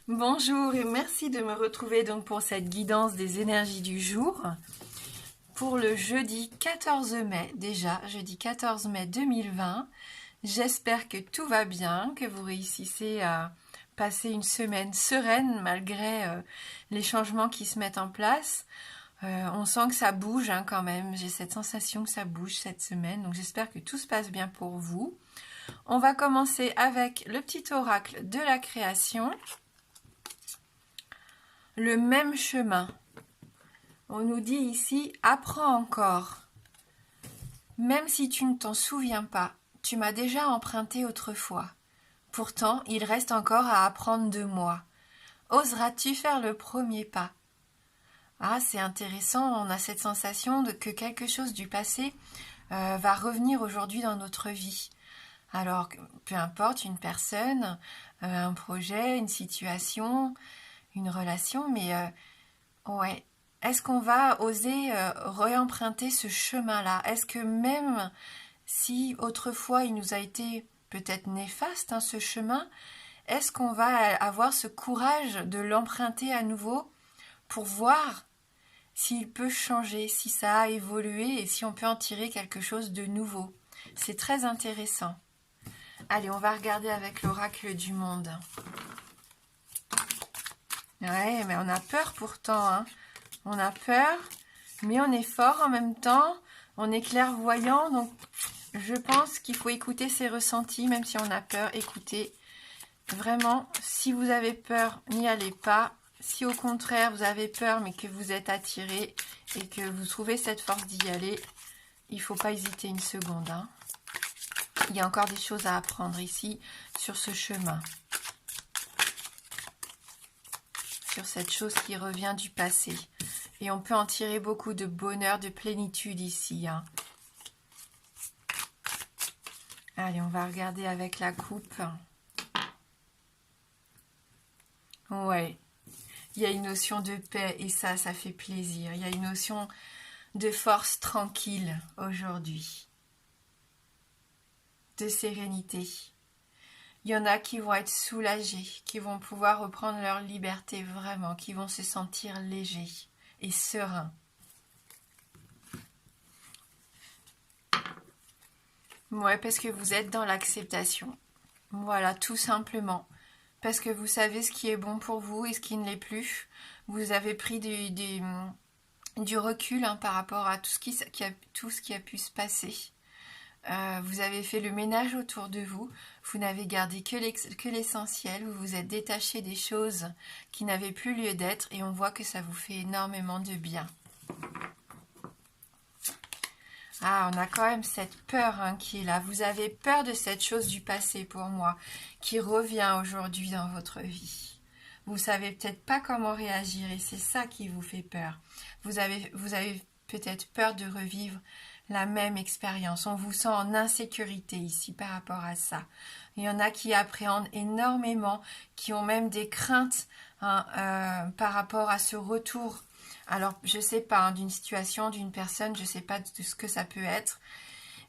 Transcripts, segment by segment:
Bonjour et merci de me retrouver donc pour cette guidance des énergies du jour. Pour le jeudi 14 mai, déjà, jeudi 14 mai 2020, j'espère que tout va bien, que vous réussissez à passer une semaine sereine malgré les changements qui se mettent en place. On sent que ça bouge quand même, j'ai cette sensation que ça bouge cette semaine, donc j'espère que tout se passe bien pour vous. On va commencer avec le petit oracle de la création. Le même chemin. On nous dit ici, apprends encore. Même si tu ne t'en souviens pas, tu m'as déjà emprunté autrefois. Pourtant, il reste encore à apprendre de moi. Oseras-tu faire le premier pas? Ah, c'est intéressant, on a cette sensation que quelque chose du passé va revenir aujourd'hui dans notre vie. Alors, peu importe, une personne, un projet, une situation, une relation, mais ouais. Est-ce qu'on va oser réemprunter ce chemin-là? Est-ce que même si autrefois il nous a été peut-être néfaste ce chemin, est-ce qu'on va avoir ce courage de l'emprunter à nouveau pour voir s'il peut changer, si ça a évolué et si on peut en tirer quelque chose de nouveau? C'est très intéressant. Allez, on va regarder avec l'oracle du monde. Ouais, mais on a peur pourtant, On a peur, mais on est fort en même temps, on est clairvoyant, donc je pense qu'il faut écouter ses ressentis, même si on a peur, écoutez. Vraiment, si vous avez peur, n'y allez pas. Si au contraire vous avez peur, mais que vous êtes attiré et que vous trouvez cette force d'y aller, il ne faut pas hésiter une seconde. Il y a encore des choses à apprendre ici sur ce chemin. Sur cette chose qui revient du passé. Et on peut en tirer beaucoup de bonheur, de plénitude ici. Allez, on va regarder avec la coupe. Ouais, il y a une notion de paix et ça fait plaisir. Il y a une notion de force tranquille aujourd'hui. De sérénité. Il y en a qui vont être soulagés, qui vont pouvoir reprendre leur liberté vraiment, qui vont se sentir légers et sereins. Ouais, parce que vous êtes dans l'acceptation. Voilà, tout simplement. Parce que vous savez ce qui est bon pour vous et ce qui ne l'est plus. Vous avez pris du recul par rapport à tout ce qui a pu se passer. Vous avez fait le ménage autour de vous. Vous n'avez gardé que l'essentiel. Vous vous êtes détaché des choses qui n'avaient plus lieu d'être et on voit que ça vous fait énormément de bien. Ah, on a quand même cette peur qui est là. Vous avez peur de cette chose du passé pour moi, qui revient aujourd'hui dans votre vie. Vous savez peut-être pas comment réagir et c'est ça qui vous fait peur. Vous avez peut-être peur de revivre la même expérience. On vous sent en insécurité ici par rapport à ça. Il y en a qui appréhendent énormément, qui ont même des craintes par rapport à ce retour. Alors, je ne sais pas, d'une situation, d'une personne, je ne sais pas de ce que ça peut être,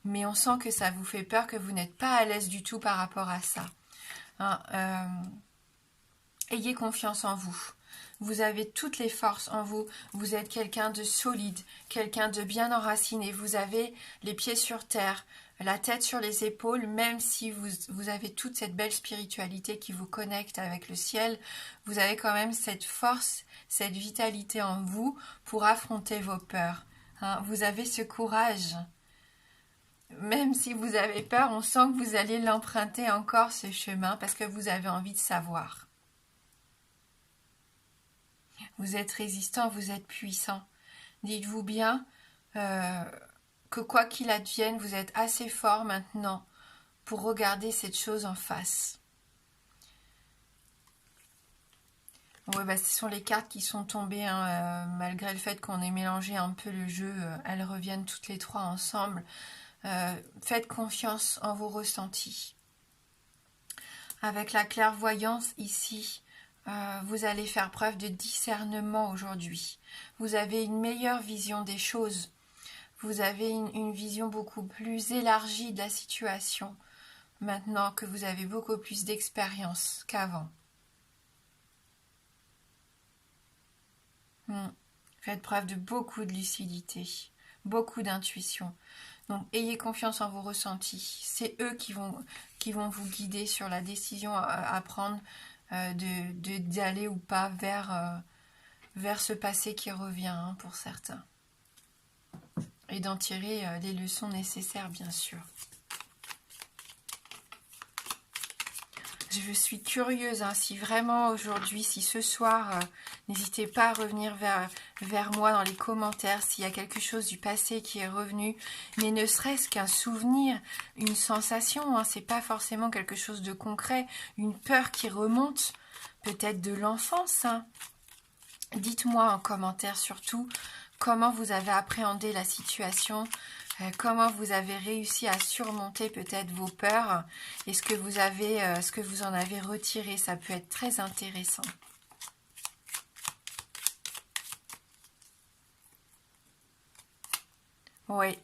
mais on sent que ça vous fait peur, que vous n'êtes pas à l'aise du tout par rapport à ça. Ayez confiance en vous. Vous avez toutes les forces en vous. Vous êtes quelqu'un de solide, quelqu'un de bien enraciné. Vous avez les pieds sur terre, la tête sur les épaules, même si vous avez toute cette belle spiritualité qui vous connecte avec le ciel. Vous avez quand même cette force, cette vitalité en vous pour affronter vos peurs. Vous avez ce courage. Même si vous avez peur, on sent que vous allez l'emprunter encore ce chemin parce que vous avez envie de savoir. Vous êtes résistant, vous êtes puissant. Dites-vous bien que quoi qu'il advienne, vous êtes assez fort maintenant pour regarder cette chose en face. Ouais, ce sont les cartes qui sont tombées, malgré le fait qu'on ait mélangé un peu le jeu, elles reviennent toutes les trois ensemble. Faites confiance en vos ressentis. Avec la clairvoyance ici, vous allez faire preuve de discernement aujourd'hui. Vous avez une meilleure vision des choses. Vous avez une vision beaucoup plus élargie de la situation, maintenant que vous avez beaucoup plus d'expérience qu'avant. Hmm. Faites preuve de beaucoup de lucidité, beaucoup d'intuition. Donc, ayez confiance en vos ressentis. C'est eux qui vont vous guider sur la décision à prendre d'aller ou pas vers ce passé qui revient hein, pour certains. Et d'en tirer les leçons nécessaires, bien sûr. Je suis curieuse, hein, si vraiment aujourd'hui, si ce soir, n'hésitez pas à revenir vers moi dans les commentaires s'il y a quelque chose du passé qui est revenu, mais ne serait-ce qu'un souvenir, une sensation, hein, c'est pas forcément quelque chose de concret, une peur qui remonte, peut-être de l'enfance. Hein. Dites-moi en commentaire surtout comment vous avez appréhendé la situation, comment vous avez réussi à surmonter peut-être vos peurs et ce que vous en avez retiré. Ça peut être très intéressant. Oui,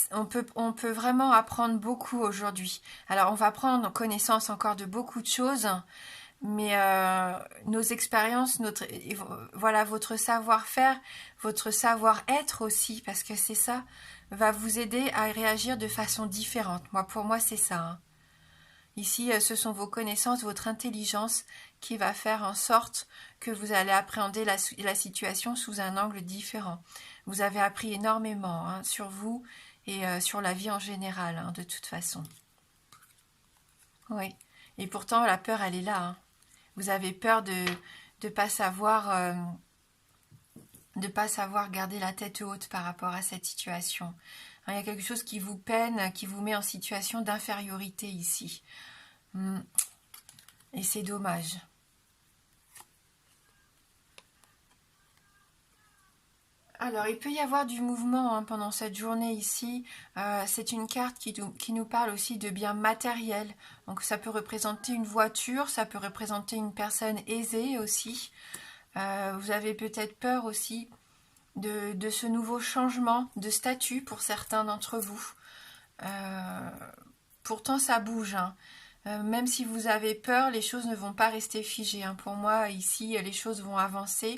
on peut vraiment apprendre beaucoup aujourd'hui. Alors, on va prendre connaissance encore de beaucoup de choses, mais nos expériences, voilà, votre savoir-faire, votre savoir-être aussi, parce que c'est ça, va vous aider à réagir de façon différente. Pour moi, c'est ça. Hein. Ici, ce sont vos connaissances, votre intelligence qui va faire en sorte que vous allez appréhender la situation sous un angle différent. Vous avez appris énormément hein, sur vous et sur la vie en général, hein, de toute façon. Oui. Et pourtant, la peur, elle est là. Hein. Vous avez peur de ne pas savoir garder la tête haute par rapport à cette situation. Il y a quelque chose qui vous peine, qui vous met en situation d'infériorité ici. Et c'est dommage. Alors, il peut y avoir du mouvement hein, pendant cette journée ici. C'est une carte qui nous parle aussi de biens matériels. Donc, ça peut représenter une voiture, ça peut représenter une personne aisée aussi. Vous avez peut-être peur aussi de ce nouveau changement de statut pour certains d'entre vous. Pourtant, ça bouge. Hein. Même si vous avez peur, les choses ne vont pas rester figées. Hein. Pour moi, ici, les choses vont avancer.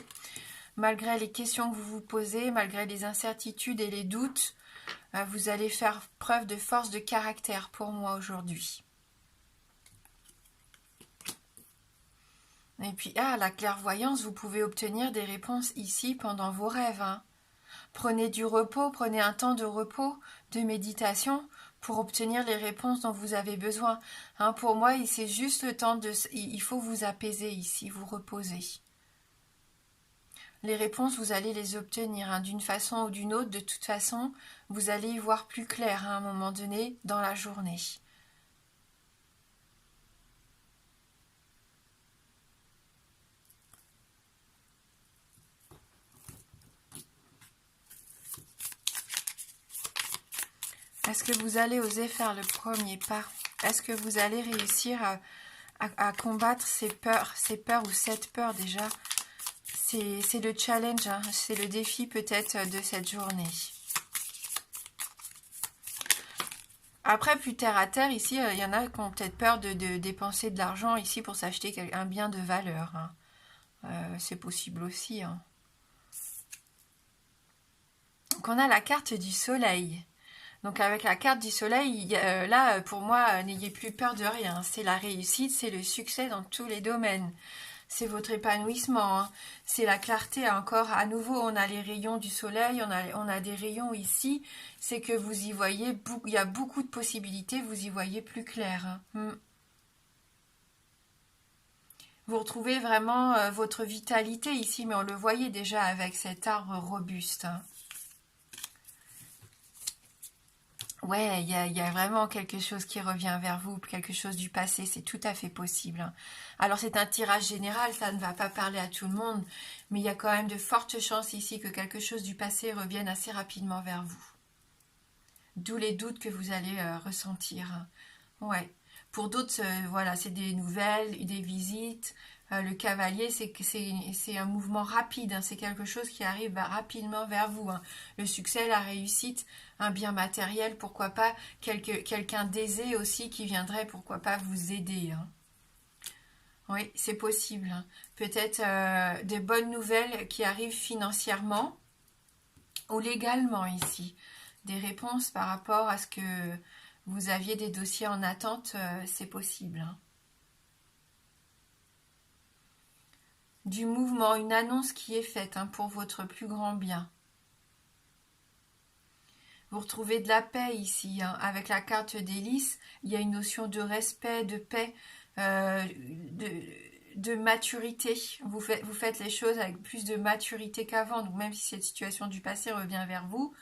Malgré les questions que vous vous posez, malgré les incertitudes et les doutes, vous allez faire preuve de force de caractère pour moi aujourd'hui. Et puis, la clairvoyance, vous pouvez obtenir des réponses ici pendant vos rêves. Hein. Prenez du repos, prenez un temps de repos, de méditation pour obtenir les réponses dont vous avez besoin. Hein, pour moi, c'est juste le temps il faut vous apaiser ici, vous reposer. Les réponses, vous allez les obtenir hein, d'une façon ou d'une autre. De toute façon, vous allez y voir plus clair hein, à un moment donné dans la journée. Est-ce que vous allez oser faire le premier pas? Est-ce que vous allez réussir à combattre ces peurs ou cette peur déjà? C'est le challenge, hein, c'est le défi peut-être de cette journée. Après, plus terre à terre, ici, il y en a qui ont peut-être peur de dépenser de l'argent ici pour s'acheter un bien de valeur. Hein. C'est possible aussi. Hein. Donc on a la carte du soleil. Donc avec la carte du soleil, là, pour moi, n'ayez plus peur de rien. C'est la réussite, c'est le succès dans tous les domaines. C'est votre épanouissement, hein. C'est la clarté encore. À nouveau, on a les rayons du soleil, on a des rayons ici. C'est que vous y voyez, il y a beaucoup de possibilités, vous y voyez plus clair. Hein. Vous retrouvez vraiment votre vitalité ici, mais on le voyait déjà avec cet arbre robuste. Hein. Ouais, il y a vraiment quelque chose qui revient vers vous, quelque chose du passé, c'est tout à fait possible. Hein. Alors c'est un tirage général, ça ne va pas parler à tout le monde, mais il y a quand même de fortes chances ici que quelque chose du passé revienne assez rapidement vers vous. D'où les doutes que vous allez ressentir. Hein. Ouais. Pour d'autres, voilà, c'est des nouvelles, des visites. Le cavalier, c'est un mouvement rapide, hein, c'est quelque chose qui arrive rapidement vers vous. Hein. Le succès, la réussite, un bien matériel, pourquoi pas quelqu'un d'aisé aussi qui viendrait, pourquoi pas vous aider. Hein. Oui, c'est possible. Peut-être des bonnes nouvelles qui arrivent financièrement ou légalement ici. Des réponses par rapport à ce que vous aviez des dossiers en attente, c'est possible. Du mouvement, une annonce qui est faite pour votre plus grand bien. Vous retrouvez de la paix ici, avec la carte des lys, il y a une notion de respect, de paix, de maturité. Vous faites les choses avec plus de maturité qu'avant, donc même si cette situation du passé revient vers vous,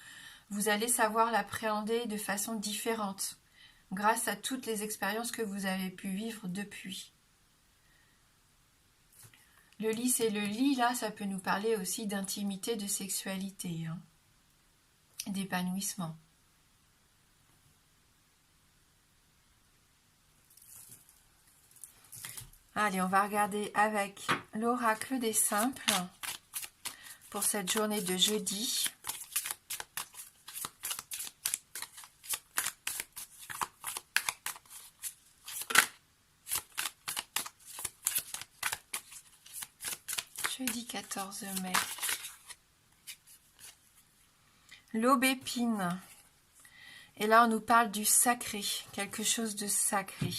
vous allez savoir l'appréhender de façon différente, grâce à toutes les expériences que vous avez pu vivre depuis. Le lys et le lit, là, ça peut nous parler aussi d'intimité, de sexualité, d'épanouissement. Allez, on va regarder avec l'oracle des simples pour cette journée de jeudi. Jeudi 14 mai. L'aubépine. Et là, on nous parle du sacré, quelque chose de sacré.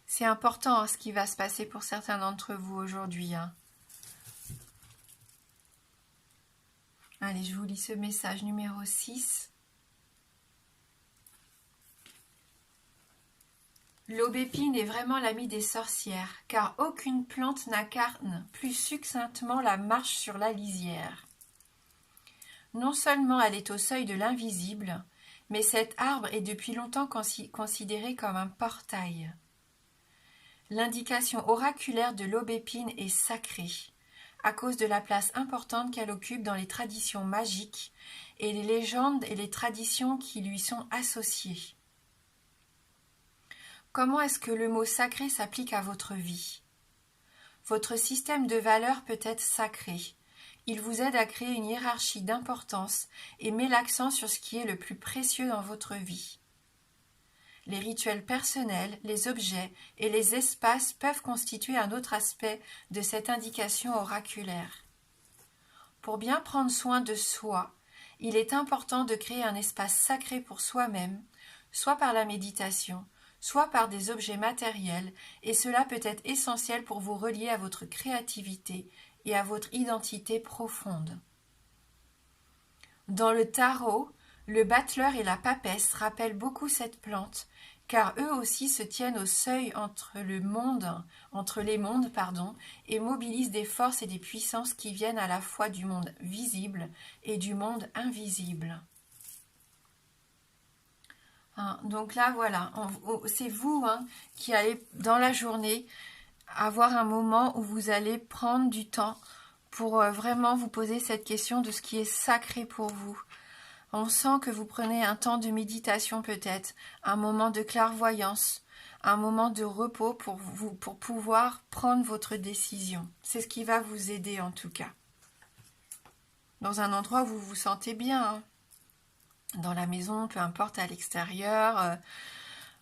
C'est important ce qui va se passer pour certains d'entre vous aujourd'hui. Allez, je vous lis ce message numéro 6. L'aubépine est vraiment l'amie des sorcières, car aucune plante n'incarne plus succinctement la marche sur la lisière. Non seulement elle est au seuil de l'invisible, mais cet arbre est depuis longtemps considéré comme un portail. L'indication oraculaire de l'aubépine est sacrée, à cause de la place importante qu'elle occupe dans les traditions magiques et les légendes et les traditions qui lui sont associées. Comment est-ce que le mot sacré s'applique à votre vie? Votre système de valeurs peut être sacré. Il vous aide à créer une hiérarchie d'importance et met l'accent sur ce qui est le plus précieux dans votre vie. Les rituels personnels, les objets et les espaces peuvent constituer un autre aspect de cette indication oraculaire. Pour bien prendre soin de soi, il est important de créer un espace sacré pour soi-même, soit par la méditation, soit par des objets matériels, et cela peut être essentiel pour vous relier à votre créativité et à votre identité profonde. Dans le tarot, le battleur et la papesse rappellent beaucoup cette plante, car eux aussi se tiennent au seuil entre les mondes, et mobilisent des forces et des puissances qui viennent à la fois du monde visible et du monde invisible. Donc là, voilà, c'est vous qui allez, dans la journée, avoir un moment où vous allez prendre du temps pour vraiment vous poser cette question de ce qui est sacré pour vous. On sent que vous prenez un temps de méditation peut-être, un moment de clairvoyance, un moment de repos pour pouvoir prendre votre décision. C'est ce qui va vous aider en tout cas. Dans un endroit où vous vous sentez bien, dans la maison, peu importe, à l'extérieur,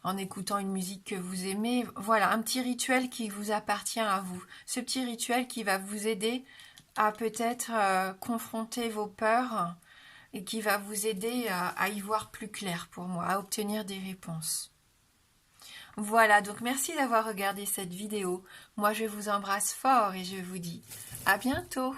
en écoutant une musique que vous aimez. Voilà, un petit rituel qui vous appartient à vous. Ce petit rituel qui va vous aider à peut-être confronter vos peurs et qui va vous aider à y voir plus clair pour moi, à obtenir des réponses. Voilà, donc merci d'avoir regardé cette vidéo. Moi, je vous embrasse fort et je vous dis à bientôt.